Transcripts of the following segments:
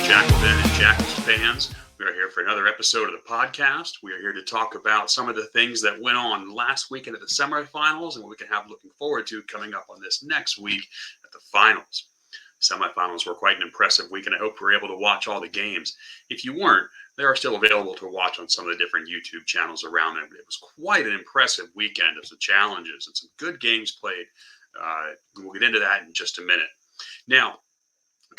Jakl Den and Jackals fans. We are here for another episode of the podcast. We are here to talk about some of the things that went on last weekend at the semifinals and what we can have looking forward to coming up on this next week at the finals. Semifinals were quite an impressive week, and I hope you were able to watch all the games. If you weren't, they are still available to watch on some of the different YouTube channels around them. It was quite an impressive weekend of some challenges and some good games played. We'll get into that in just a minute. Now,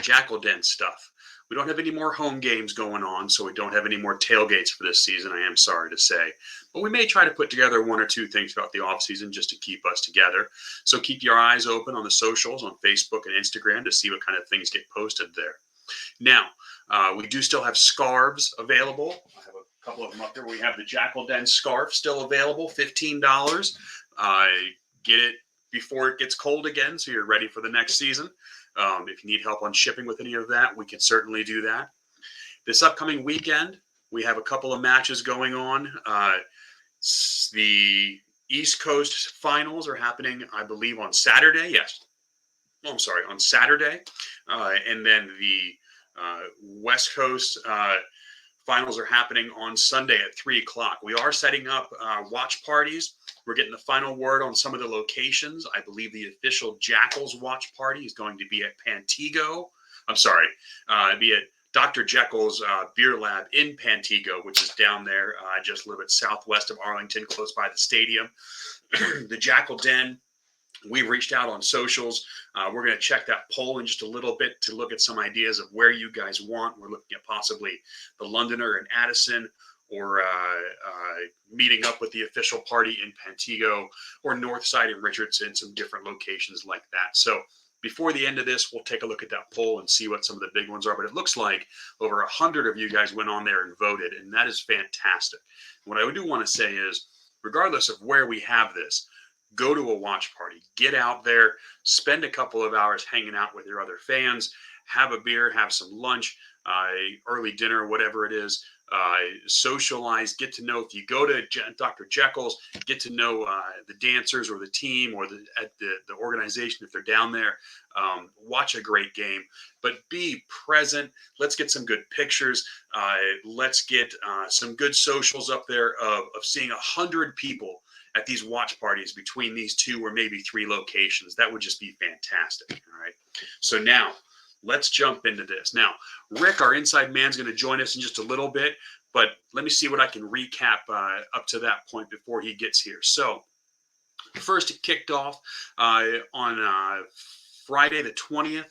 Jakl Den stuff. We don't have any more home games going on, so we don't have any more tailgates for this season, I am sorry to say. But we may try to put together one or two things throughout the offseason just to keep us together. So keep your eyes open on the socials, on Facebook and Instagram, to see what kind of things get posted there. Now, we do still have scarves available. I have a couple of them up there. We have the Jakl Den scarf still available, $15. Get it before it gets cold again, so you're ready for the next season. If you need help on shipping with any of that, we can certainly do that. This upcoming weekend, we have a couple of matches going on. The East Coast finals are happening, I believe, on Saturday. Yes. Oh, I'm sorry, on Saturday. And then the West Coast finals are happening on Sunday at 3 o'clock. We are setting up watch parties. We're getting the final word on some of the locations. I believe the official Jackals watch party is going to be at Pantego. I'm sorry, be at Dr. Jekyll's Beer Lab in Pantego, which is down there just a little bit southwest of Arlington, close by the stadium. The Jakl Den, we've reached out on socials. We're going to check that poll in just a little bit to look at some ideas of where you guys want. We're looking at possibly the Londoner and Addison, or meeting up with the official party in Pantego, or Northside and Richardson, some different locations like that. So before the end of this, we'll take a look at that poll and see what some of the big ones are. But it looks like over 100 of you guys went on there and voted, and that is fantastic. What I do want to say is, regardless of where we have this, go to a watch party, get out there, spend a couple of hours hanging out with your other fans, have a beer, have some lunch, early dinner, whatever it is. Socialize, get to know. If you go to Dr. Jekyll's, get to know the dancers or the team or the organization if they're down there. Watch a great game, but be present. Let's get some good pictures. Let's get some good socials up there of seeing 100 people at these watch parties between these 2 or maybe 3 locations. That would just be fantastic. All right. So now, let's jump into this. Now, Rick, our inside man, is going to join us in just a little bit, but let me see what I can recap up to that point before he gets here. So, first, it kicked off on Friday the 20th.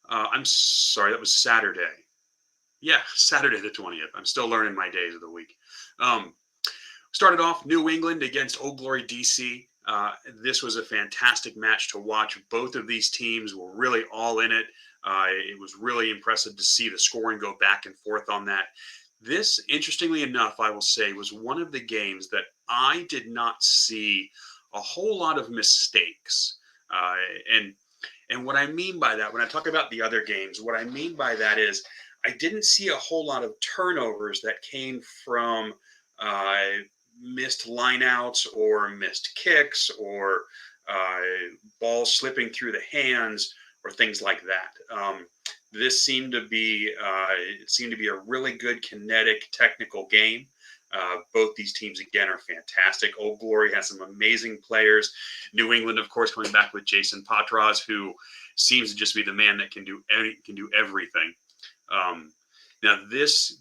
I'm sorry, that was Saturday. Yeah, Saturday the 20th. I'm still learning my days of the week. Started off New England against Old Glory DC. This was a fantastic match to watch. Both of these teams were really all in it. It was really impressive to see the scoring go back and forth on that. This, interestingly enough, I will say, was one of the games that I did not see a whole lot of mistakes. And what I mean by that, when I talk about the other games, what I mean by that is I didn't see a whole lot of turnovers that came from missed lineouts or missed kicks or balls slipping through the hands or things like that. This seemed to be a really good kinetic, technical game. Both these teams again are fantastic. Old Glory has some amazing players. New England, of course, coming back with Jason Patras, who seems to just be the man that can do everything. Now this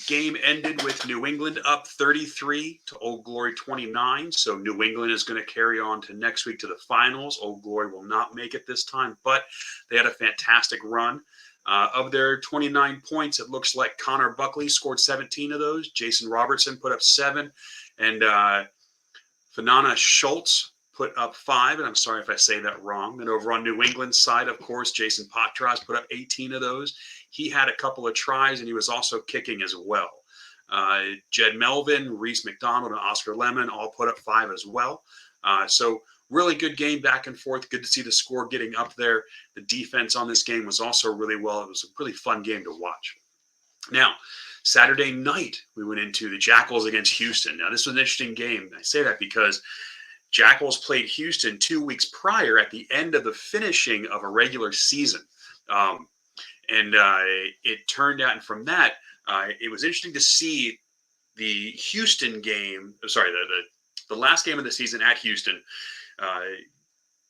game ended with New England up 33 to Old Glory 29. So New England is going to carry on to next week to the finals. Old Glory will not make it this time, but they had a fantastic run. Of their 29 points, it looks like Connor Buckley scored 17 of those. Jason Robertson put up 7. And Fanana Schultz put up 5. And I'm sorry if I say that wrong. Then over on New England's side, of course, Jason Patras put up 18 of those. He had a couple of tries, and he was also kicking as well. Jed Melvin, Reese McDonald, and Oscar Lemon all put up 5 as well. So really good game back and forth. Good to see the score getting up there. The defense on this game was also really well. It was a really fun game to watch. Now, Saturday night, we went into the Jackals against Houston. Now, this was an interesting game. I say that because Jackals played Houston 2 weeks prior at the end of the finishing of a regular season. And it turned out, and from that, it was interesting to see the Houston game. Sorry, the last game of the season at Houston. Uh,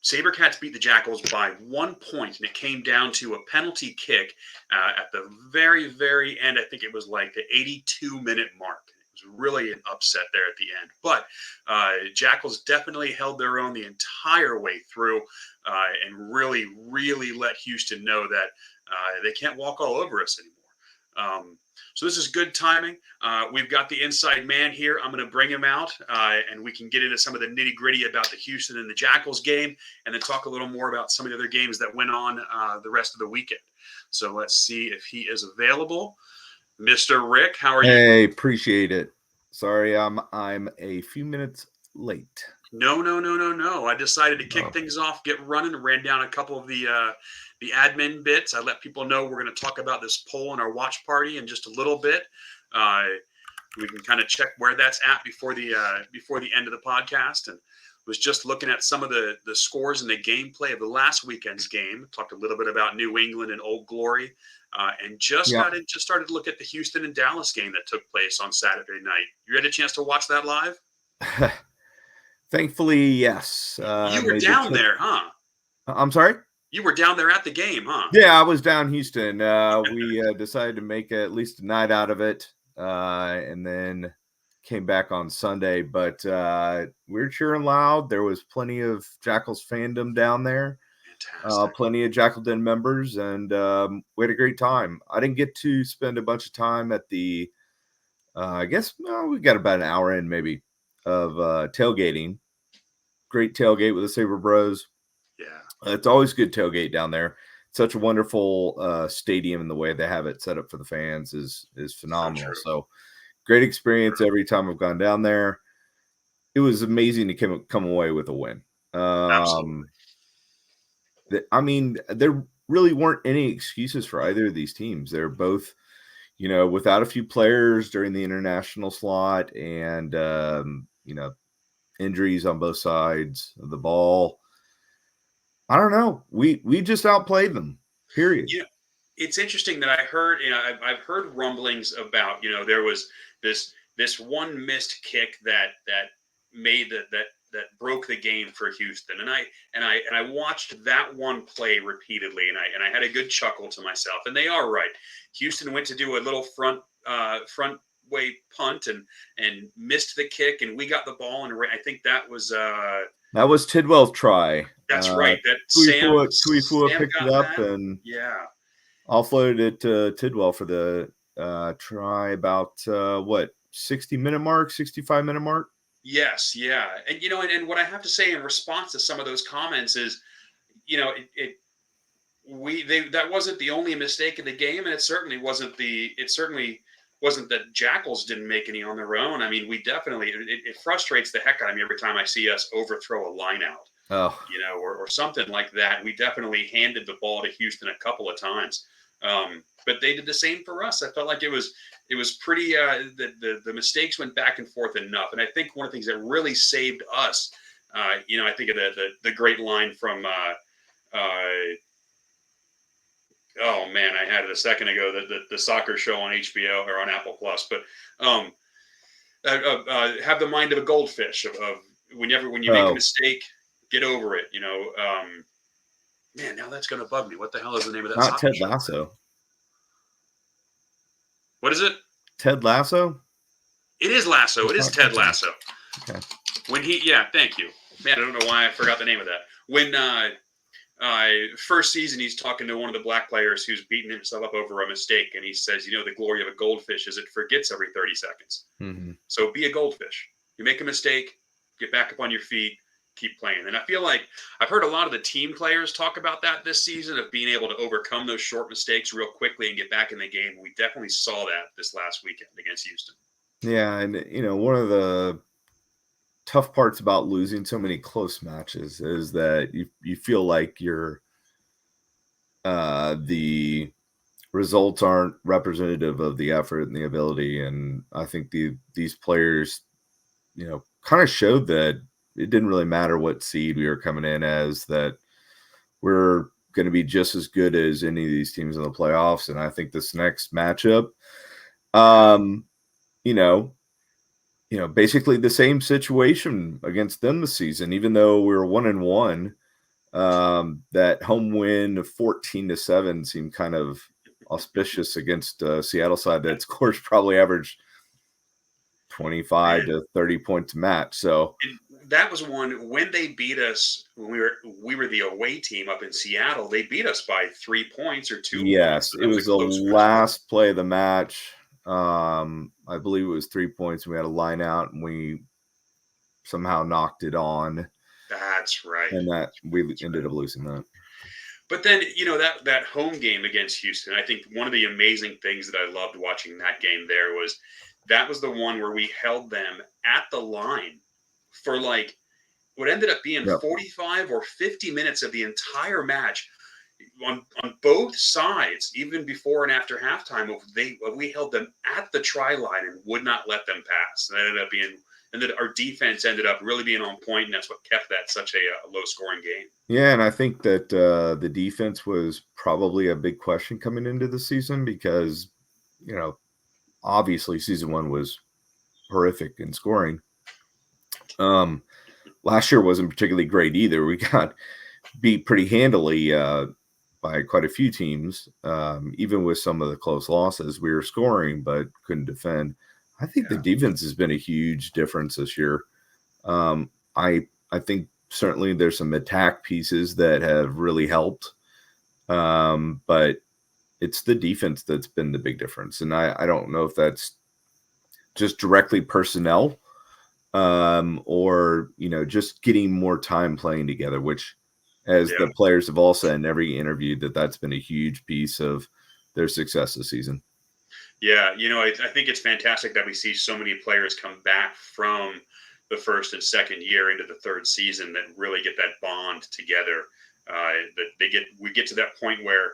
Sabercats beat the Jackals by 1 point, and it came down to a penalty kick at the very, very end. I think it was like the 82-minute mark. It was really an upset there at the end. But Jackals definitely held their own the entire way through and really, really let Houston know that they can't walk all over us anymore. So this is good timing. We've got the inside man here. I'm going to bring him out, and we can get into some of the nitty gritty about the Houston and the Jackals game, and then talk a little more about some of the other games that went on the rest of the weekend. So let's see if he is available. Mr. Rick, how are you? Hey, appreciate it. Sorry, I'm a few minutes late. No. I decided to kick things off, get running, and ran down a couple of the admin bits. I let people know we're going to talk about this poll in our watch party in just a little bit. We can kind of check where that's at before the end of the podcast, and was just looking at some of the scores and the gameplay of the last weekend's game. Talked a little bit about New England and Old Glory, and just started to look at the Houston and Dallas game that took place on Saturday night. You had a chance to watch that live? Thankfully, yes. You were down there, huh? I'm sorry? You were down there at the game, huh? Yeah, I was down Houston. We decided to make at least a night out of it, and then came back on Sunday. But we were cheering loud. There was plenty of Jackals fandom down there. Plenty of Jakl Den members, and we had a great time. I didn't get to spend a bunch of time at the I guess we got about an hour in maybe of tailgating. Great tailgate with the Saber Bros. Yeah, it's always good tailgate down there. Such a wonderful stadium, and the way they have it set up for the fans is phenomenal. So great experience every time I've gone down there. It was amazing to come away with a win. Absolutely. I mean, there really weren't any excuses for either of these teams. They're both, without a few players during the international slot, and injuries on both sides of the ball. I don't know. We just outplayed them. Period. Yeah, it's interesting that I heard. I've heard rumblings about. There was this one missed kick that made that broke the game for Houston, and I watched that one play repeatedly, and I had a good chuckle to myself. And they are right. Houston went to do a little front way punt and missed the kick, and we got the ball, and I think that was Tidwell's try. That's right. That Tuifua picked it up and offloaded it to Tidwell for the try about 60-minute mark, 65-minute mark. Yes, yeah, and and what I have to say in response to some of those comments is, that wasn't the only mistake in the game, and it certainly wasn't that Jackals didn't make any on their own. I mean, we definitely it frustrates the heck out of me every time I see us overthrow a line out. Or something like that. We definitely handed the ball to Houston a couple of times, but they did the same for us. I felt like it was pretty. The mistakes went back and forth enough, and I think one of the things that really saved us, I think of the great line from. Oh man, I had it a second ago. The soccer show on HBO or on Apple Plus, but have the mind of a goldfish. Of whenever when you make a mistake. Get over it, man. Now that's going to bug me. What the hell is the name of that? Not Ted Lasso. What is it? Ted Lasso. It is Lasso. It is Ted Lasso. Okay. When thank you, man. I don't know why I forgot the name of that. When first season, he's talking to one of the black players who's beating himself up over a mistake, and he says, the glory of a goldfish is it forgets every 30 seconds. Mm-hmm. So be a goldfish. You make a mistake, get back up on your feet. Keep playing. And I feel like I've heard a lot of the team players talk about that this season, of being able to overcome those short mistakes real quickly and get back in the game. We definitely saw that this last weekend against Houston. Yeah, and one of the tough parts about losing so many close matches is that you feel like the results aren't representative of the effort and the ability. And I think these players, kind of showed that it didn't really matter what seed we were coming in as, that we're going to be just as good as any of these teams in the playoffs. And I think this next matchup, you know, basically the same situation against them this season, even though we were 1-1. That home win of 14-7 seemed kind of auspicious against Seattle side that scores probably averaged 25 to 30 points a match. So that was one when they beat us when we were the away team up in Seattle. They beat us by 3 points or 2 points. Yes, So it was the last play of the match. I believe it was 3 points. We had a line out and we somehow knocked it on. That's right. And that we ended up losing that. But then, that home game against Houston, I think one of the amazing things that I loved watching that game there was that was the one where we held them at the line for like what ended up being 45 or 50 minutes of the entire match on both sides, even before and after halftime. We held them at the try line and would not let them pass. That ended up being, and that our defense ended up really being on point, and that's what kept that such a low-scoring game. Yeah, and I think that the defense was probably a big question coming into the season because, obviously season 1 was horrific in scoring. Last year wasn't particularly great either. We got beat pretty handily by quite a few teams. Even with some of the close losses, we were scoring but couldn't defend. I think the defense has been a huge difference this year. I think certainly there's some attack pieces that have really helped, but it's the defense that's been the big difference. And I don't know if that's just directly personnel, or just getting more time playing together, which, as the players have all said in every interview, that's been a huge piece of their success this season. Yeah, I think it's fantastic that we see so many players come back from the first and second year into the third season that really get that bond together. We get to that point where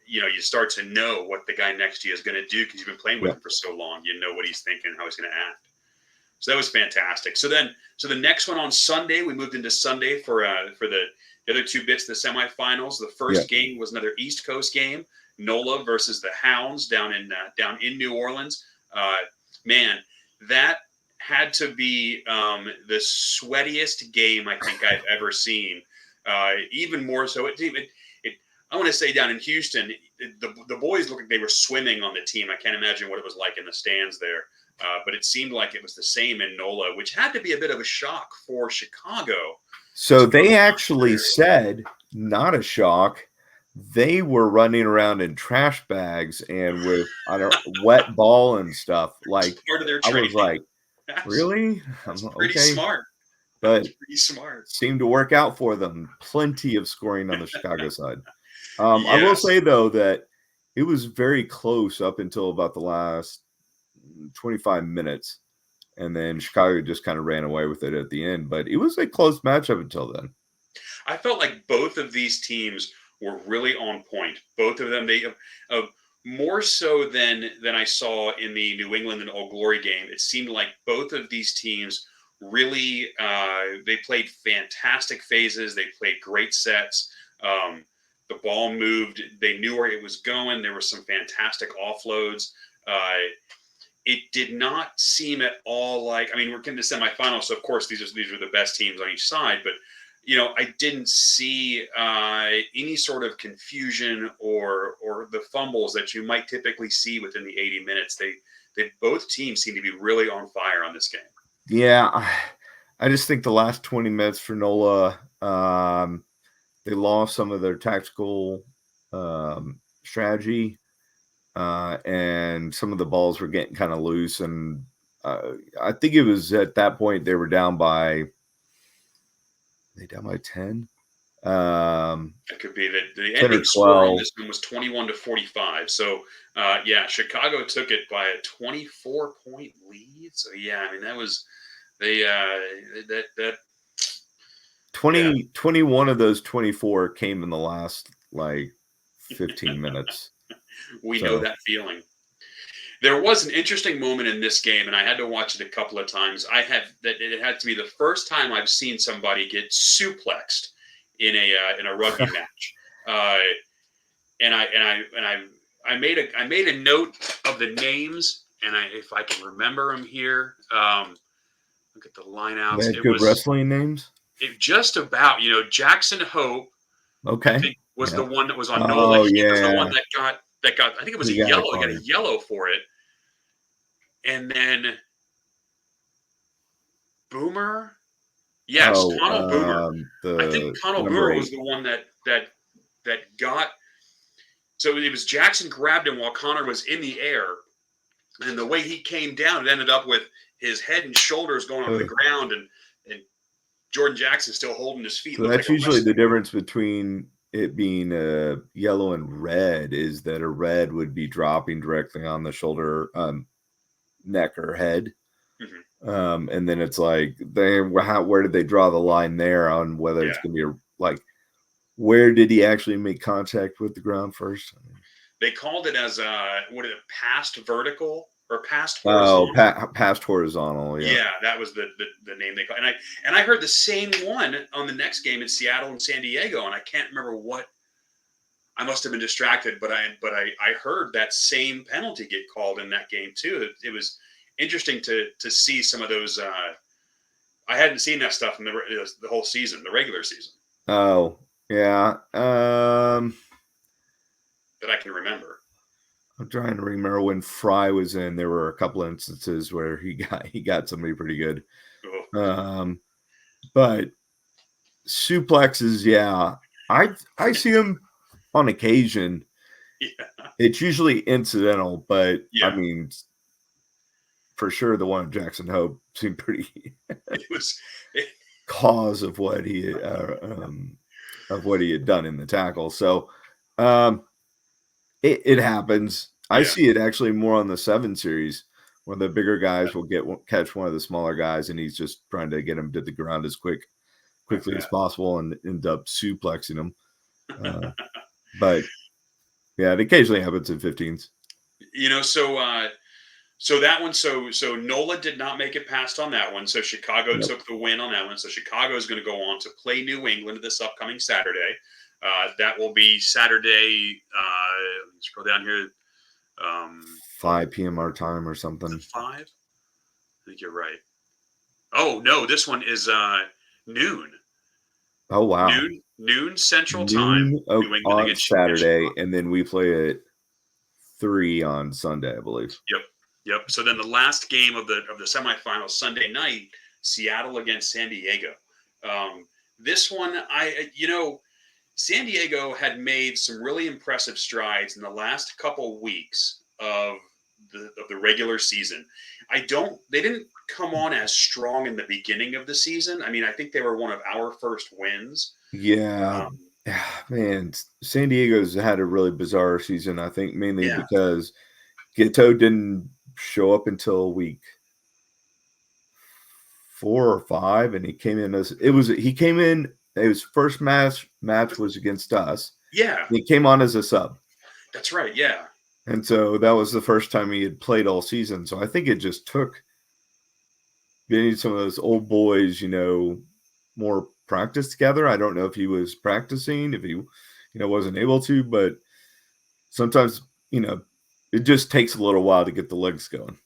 you start to know what the guy next to you is going to do because you've been playing with him for so long. You know what he's thinking, how he's going to act. So that was fantastic. So the next one on Sunday, we moved into Sunday for the other two bits of the semifinals. The first game was another East Coast game, NOLA versus the Hounds down in New Orleans. Man, that had to be the sweatiest game I think I've ever seen. Even more so, I want to say down in Houston, the boys looked like they were swimming on the team. I can't imagine what it was like in the stands there. But it seemed like it was the same in NOLA, which had to be a bit of a shock for Chicago. So they actually said, not a shock. They were running around in trash bags and with wet ball and stuff. Like, part of their I training. was like, really? That's pretty smart. But pretty smart. Seemed to work out for them. Plenty of scoring on the Chicago side. I will say, though, that it was very close up until about the last 25 minutes. And then Chicago just kind of ran away with it at the end. But it was a close matchup until then. I felt like both of these teams were really on point. Both of them, they more so than I saw in the New England and Old Glory game. It seemed like both of these teams really they played fantastic phases. They played great sets. The ball moved. They knew where it was going. There were some fantastic offloads. It did not seem at all like, we're getting to semifinals, so of course these are the best teams on each side, but I didn't see any sort of confusion or the fumbles that you might typically see within the 80 minutes. They both teams seem to be really on fire on this game. Yeah, I just think the last 20 minutes for NOLA, they lost some of their tactical strategy. And some of the balls were getting kind of loose. And I think it was at that point they were down by 10. It could be that the ending score on this one was 21-45. So, Chicago took it by a 24-point lead. So, that was that 21 of those 24 came in the last 15 minutes. We know that feeling. There was an interesting moment in this game, and I had to watch it a couple of times. It had to be the first time I've seen somebody get suplexed in a rugby match. And I made a note of the names, and if I can remember them here. Look at the They lineouts. had good wrestling names. It just about, Jackson Hope, I Okay. think, was the Yeah. one that was on NOLA. Oh He was the one yeah. that got. I think it was a He got yellow. He got a acquired. yellow for it, and then Boomer. Yes, Oh, Connell Boomer. I think the Connell number Boomer was 8. the one that got. So it was Jackson grabbed him while Connor was in the air, and the way he came down, it ended up with his head and shoulders going on the ground, and Jordan Jackson still holding his feet. So Looked that's like a usually the wrestler. difference between it being yellow and red is that a red would be dropping directly on the shoulder, neck or head. Mm-hmm. And then it's like where did they draw the line there on whether it's Yeah. going to be where did he actually make contact with the ground first? They called it as past vertical or past Oh, horizontal. past horizontal. Yeah. Yeah, that was the name they called. And I heard the same one on the next game in Seattle and San Diego, and I can't remember what. I must have been distracted, but I heard that same penalty get called in that game too. It was interesting to see some of those. I hadn't seen that stuff in the whole season, the regular season, Oh, yeah. that I can remember. I'm trying to remember when Fry was in. There were a couple instances where he got somebody pretty good. Oh. But suplexes, yeah, I see them on occasion. Yeah. It's usually incidental, but Yeah. I mean, for sure, the one of Jackson Hope seemed pretty It was. cause of what he had done in the tackle. So, it happens. I Yeah. see it actually more on the 7 series where the bigger guys will catch one of the smaller guys, and he's just trying to get him to the ground as quickly as possible and end up suplexing him. But yeah, it occasionally happens in 15s. So that one, so NOLA did not make it past on that one. So Chicago took the win on that one. So Chicago is going to go on to play New England this upcoming Saturday. That will be Saturday. Let me scroll down here. 5 p.m. our time or something. 5. I think you're right. Oh no, this one is noon. Oh wow. Noon Central Time. New England on against Saturday, Chicago. and then we play at 3 on Sunday, I believe. Yep. So then the last game of the semifinals Sunday night, Seattle against San Diego. This one, San Diego had made some really impressive strides in the last couple weeks of the regular season. They didn't come on as strong in the beginning of the season. I mean, I think they were one of our first wins. Yeah. Man, San Diego's had a really bizarre season, I think, mainly because Ghetto didn't show up until week 4 or 5, and he came in his first match was against us. Yeah. He came on as a sub. That's right, yeah. And so that was the first time he had played all season. So I think it just took getting some of those old boys, more practice together. I don't know if he was practicing, if he, wasn't able to, but sometimes, it just takes a little while to get the legs going.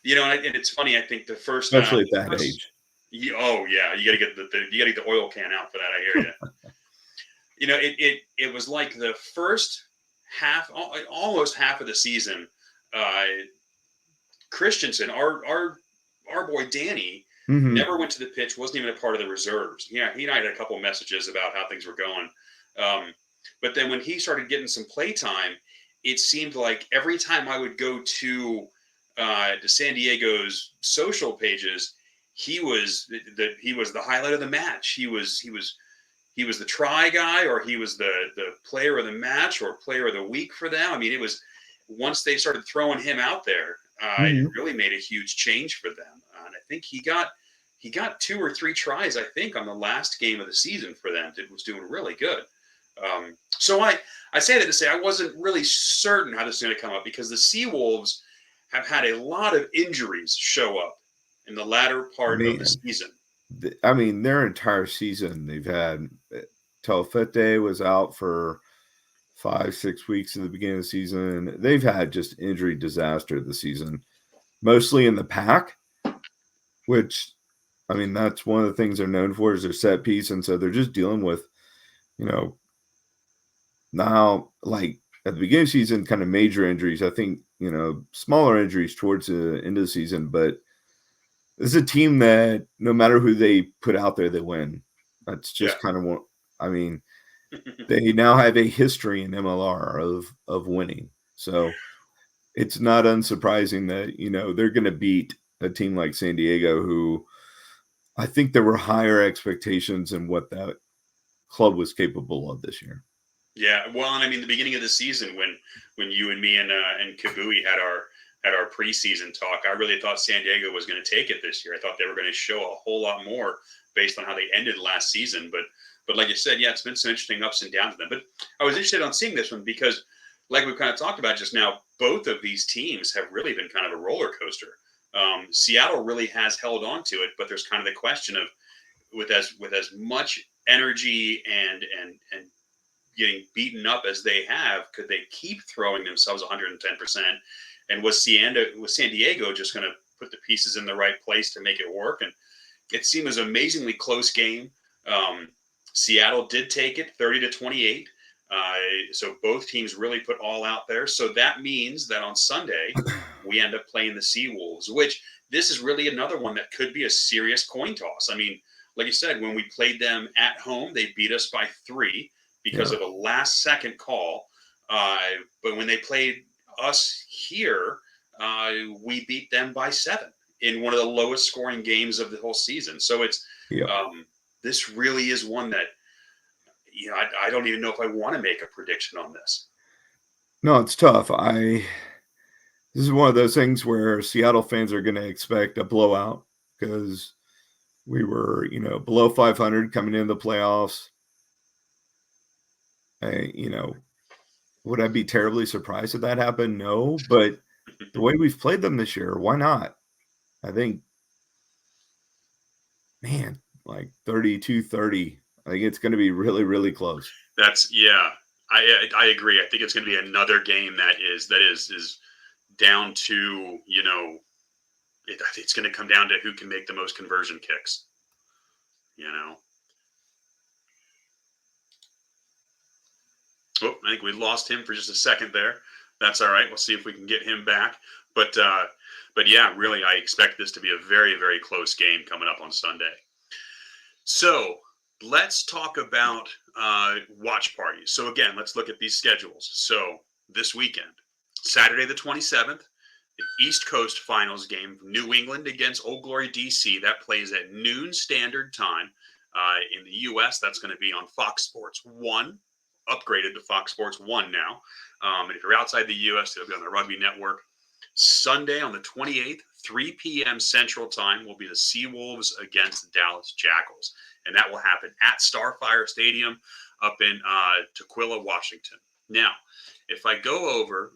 And it's funny. I think the first, especially at that age. Oh yeah, you got to get the oil can out for that. I hear you. It was like the first half, almost half of the season. Christensen, our boy Danny, never went to the pitch. Wasn't even a part of the reserves. Yeah, he and I had a couple of messages about how things were going. But then when he started getting some play time, it seemed like every time I would go to San Diego's social pages, he was the highlight of the match. He was the try guy, or he was the player of the match or player of the week for them. I mean, it was once they started throwing him out there, it really made a huge change for them. And I think he got 2 or 3 tries, I think, on the last game of the season for them. It was doing really good. So I say that to say I wasn't really certain how this is going to come up, because the Seawolves have had a lot of injuries show up in the latter part of the season. I mean, their entire season they've had Telfete was out for 5-6 weeks at the beginning of the season. They've had just injury disaster this season, mostly in the pack, which, I mean, that's one of the things they're known for is their set piece. And so they're just dealing with, now, like at the beginning of the season, kind of major injuries. I think, smaller injuries towards the end of the season, but this is a team that no matter who they put out there, they win. That's just kind of what, I mean, they now have a history in MLR of winning. So it's not unsurprising that, they're going to beat a team like San Diego, who I think there were higher expectations in what that club was capable of this year. Yeah, well, and I mean, the beginning of the season when you and me and Kabui had our preseason talk, I really thought San Diego was going to take it this year. I thought they were going to show a whole lot more based on how they ended last season. But like you said, yeah, it's been some interesting ups and downs with them. But I was interested on seeing this one because, like we've kind of talked about just now, both of these teams have really been kind of a roller coaster. Seattle really has held on to it, but there's kind of the question of with as much energy and getting beaten up as they have, could they keep throwing themselves 110%? And was San Diego just going to put the pieces in the right place to make it work? And it seemed as an amazingly close game. Seattle did take it 30-28. So both teams really put all out there. So that means that on Sunday, we end up playing the Seawolves, which this is really another one that could be a serious coin toss. I mean, like you said, when we played them at home, they beat us by 3 because of a last-second call. But when they played us here, we beat them by 7 in one of the lowest-scoring games of the whole season. So it's this really is one that I don't even know if I want to make a prediction on this. No, it's tough. This is one of those things where Seattle fans are going to expect a blowout because we were, below 500 coming into the playoffs. Would I be terribly surprised if that happened? No, but the way we've played them this year, why not? I think, man, like 32-30. I think it's going to be really, really close. I agree. I think it's going to be another game that is down to, it's going to come down to who can make the most conversion kicks, Oh, I think we lost him for just a second there. That's all right. We'll see if we can get him back. But yeah, really, I expect this to be a very, very close game coming up on Sunday. So let's talk about watch parties. So again, let's look at these schedules. So this weekend, Saturday the 27th, the East Coast Finals game, New England against Old Glory DC. That plays at noon Standard Time. In the U.S., that's going to be on Fox Sports 1, upgraded to Fox Sports 1 now. And if you're outside the U.S., it'll be on the Rugby Network. Sunday on the 28th, 3 p.m. Central Time, will be the Seawolves against the Dallas Jackals. And that will happen at Starfire Stadium up in Tukwila, Washington. Now, if I go over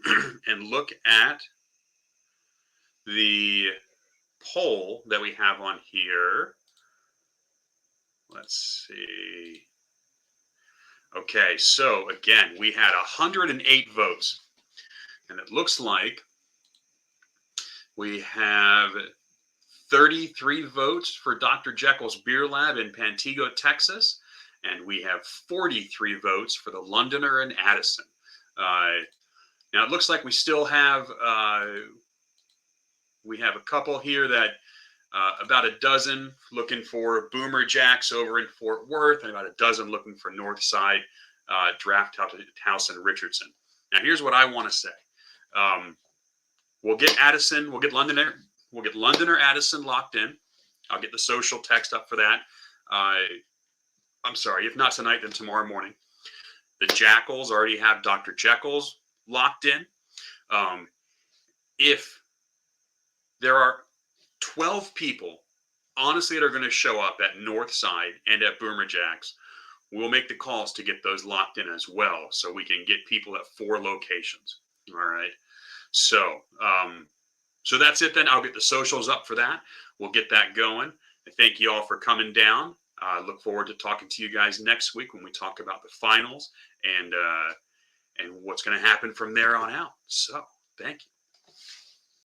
and look at the poll that we have on here, let's see. Okay, so again, we had 108 votes. And it looks like we have 33 votes for Dr. Jekyll's Beer Lab in Pantego, Texas. And we have 43 votes for the Londoner in Addison. Now, it looks like we still have a couple here that about a dozen looking for Boomer Jacks over in Fort Worth, and about a dozen looking for Northside Draft House in Richardson. Now, here's what I want to say. We'll get Addison, we'll get Londoner Addison locked in. I'll get the social text up for that. I'm sorry, if not tonight, then tomorrow morning. The Jackals already have Dr. Jekyll's locked in. If there are 12 people, honestly, that are going to show up at Northside and at Boomer Jacks, we'll make the calls to get those locked in as well, so we can get people at 4 locations. All right. So that's it then. I'll get the socials up for that. We'll get that going. I thank you all for coming down. I look forward to talking to you guys next week when we talk about the finals and what's going to happen from there on out. So thank you.